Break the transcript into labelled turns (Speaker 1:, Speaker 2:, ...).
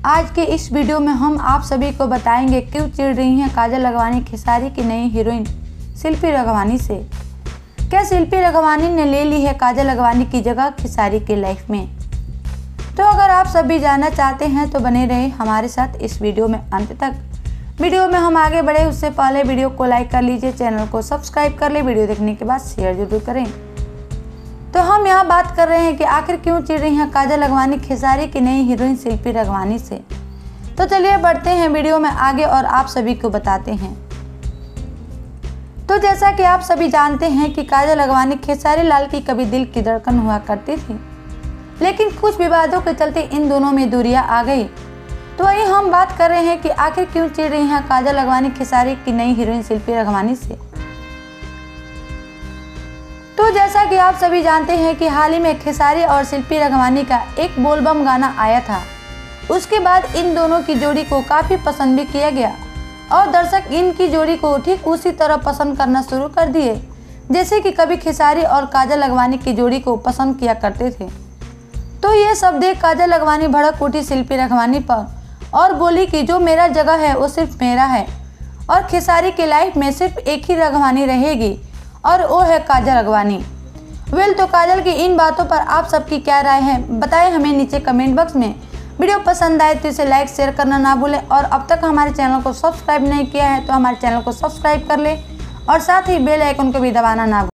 Speaker 1: आज के इस वीडियो में हम आप सभी को बताएंगे क्यों चिढ़ रही हैं काजल लखवानी खेसारी की नई हीरोइन शिल्पी रघवानी से। क्या शिल्पी रघवानी ने ले ली है काजल लखवानी की जगह खेसारी की लाइफ में? तो अगर आप सभी जानना चाहते हैं तो बने रहे हमारे साथ इस वीडियो में अंत तक। वीडियो में हम आगे बढ़े उससे पहले वीडियो को लाइक कर लीजिए, चैनल को सब्सक्राइब कर ले, वीडियो देखने के बाद शेयर जरूर करें। तो हम यहाँ बात कर रहे हैं कि आखिर क्यों चिढ़ रही हैं काजल लखवानी खेसारी की नई हीरोइन शिल्पी रघवानी से। तो चलिए बढ़ते हैं वीडियो में आगे और आप सभी को बताते हैं। तो जैसा कि आप सभी जानते हैं कि काजल लखवानी खेसारी लाल की कभी दिल की धड़कन हुआ करती थी, लेकिन कुछ विवादों के चलते इन दोनों में दूरियां आ गई। तो वहीं हम बात कर रहे हैं कि आखिर क्यों चिढ़ रही हैं काजल लखवानी खेसारी की नई हीरोइन शिल्पी रघवानी से। तो जैसा कि आप सभी जानते हैं कि हाल ही में खेसारी और शिल्पी रघवानी का एक बोलबम गाना आया था। उसके बाद इन दोनों की जोड़ी को काफ़ी पसंद भी किया गया और दर्शक इनकी जोड़ी को ठीक उसी तरह पसंद करना शुरू कर दिए जैसे कि कभी खेसारी और काजल लखवानी की जोड़ी को पसंद किया करते थे। तो ये सब देख काजल लखवानी भड़क उठी शिल्पी रघवानी पर और बोली कि जो मेरा जगह है वो सिर्फ मेरा है और खेसारी की लाइफ में सिर्फ एक ही रघवानी रहेगी और वो है काजल लखवानी। तो काजल की इन बातों पर आप सबकी क्या राय है बताएं हमें नीचे कमेंट बॉक्स में। वीडियो पसंद आए तो इसे लाइक शेयर करना ना भूलें और अब तक हमारे चैनल को सब्सक्राइब नहीं किया है तो हमारे चैनल को सब्सक्राइब कर ले और साथ ही बेल आइकन को भी दबाना ना भूलें।